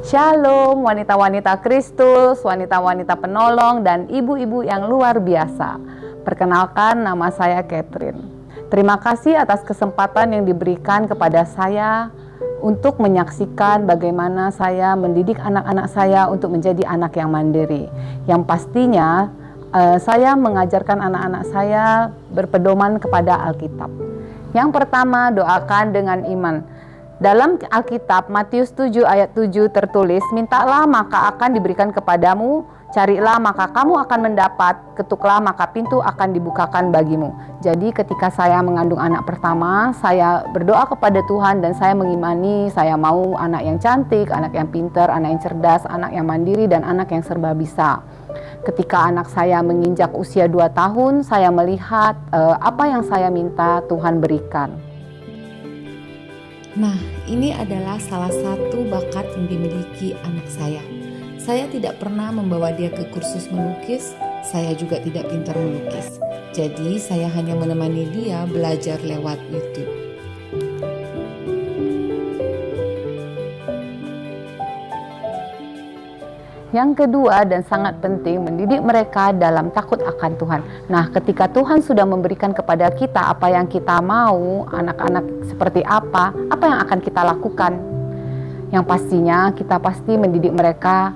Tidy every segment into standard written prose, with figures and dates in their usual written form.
Shalom wanita-wanita Kristus, wanita-wanita penolong, dan ibu-ibu yang luar biasa. Perkenalkan, nama saya Catherine. Terima kasih atas kesempatan yang diberikan kepada saya untuk menyaksikan bagaimana saya mendidik anak-anak saya untuk menjadi anak yang mandiri. Yang pastinya saya mengajarkan anak-anak saya berpedoman kepada Alkitab. Yang pertama, doakan dengan iman. Dalam Alkitab, Matius 7 ayat 7 tertulis, mintalah maka akan diberikan kepadamu, carilah maka kamu akan mendapat, ketuklah maka pintu akan dibukakan bagimu. Jadi ketika saya mengandung anak pertama, saya berdoa kepada Tuhan dan saya mengimani, saya mau anak yang cantik, anak yang pintar, anak yang cerdas, anak yang mandiri, dan anak yang serba bisa. Ketika anak saya menginjak usia 2 tahun, saya melihat apa yang saya minta Tuhan berikan. Nah, ini adalah salah satu bakat yang dimiliki anak saya. Saya tidak pernah membawa dia ke kursus melukis, saya juga tidak pintar melukis. Jadi, saya hanya menemani dia belajar lewat YouTube. Yang kedua dan sangat penting, mendidik mereka dalam takut akan Tuhan. Nah, ketika Tuhan sudah memberikan kepada kita apa yang kita mau, anak-anak seperti apa yang akan kita lakukan? Yang pastinya kita pasti mendidik mereka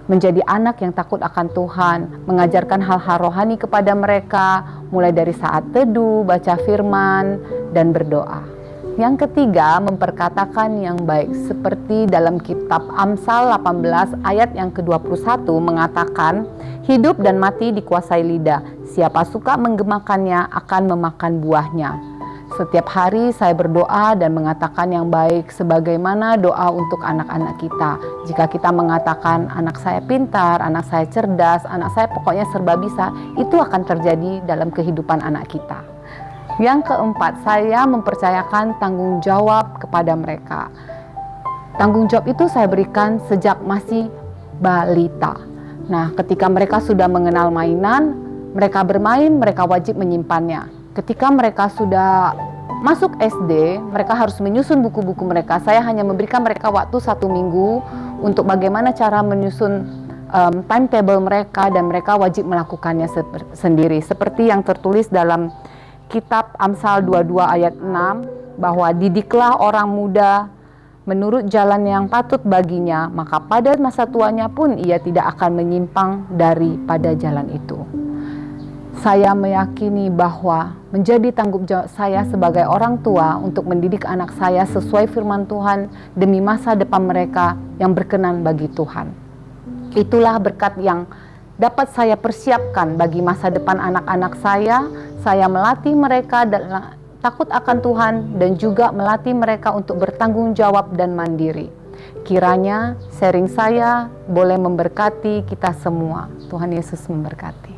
menjadi anak yang takut akan Tuhan, mengajarkan hal-hal rohani kepada mereka, mulai dari saat teduh, baca firman, dan berdoa. Yang ketiga, memperkatakan yang baik, seperti dalam kitab Amsal 18 ayat yang ke-21 mengatakan, hidup dan mati dikuasai lidah, siapa suka menggemakannya akan memakan buahnya. Setiap hari saya berdoa dan mengatakan yang baik, sebagaimana doa untuk anak-anak kita. Jika kita mengatakan anak saya pintar, anak saya cerdas, anak saya pokoknya serba bisa, itu akan terjadi dalam kehidupan anak kita. Yang keempat, saya mempercayakan tanggung jawab kepada mereka. Tanggung jawab itu saya berikan sejak masih balita. Nah, ketika mereka sudah mengenal mainan, mereka bermain, mereka wajib menyimpannya. Ketika mereka sudah masuk SD, mereka harus menyusun buku-buku mereka. Saya hanya memberikan mereka waktu 1 minggu untuk bagaimana cara menyusun timetable mereka, dan mereka wajib melakukannya sendiri. Seperti yang tertulis dalam kitab Amsal 22 ayat 6, bahwa didiklah orang muda menurut jalan yang patut baginya, maka pada masa tuanya pun ia tidak akan menyimpang daripada jalan itu. Saya meyakini bahwa menjadi tanggung jawab saya sebagai orang tua untuk mendidik anak saya sesuai firman Tuhan demi masa depan mereka yang berkenan bagi Tuhan. Itulah berkat yang dapat saya persiapkan bagi masa depan anak-anak saya. Saya melatih mereka dalam takut akan Tuhan dan juga melatih mereka untuk bertanggung jawab dan mandiri. Kiranya sharing saya boleh memberkati kita semua. Tuhan Yesus memberkati.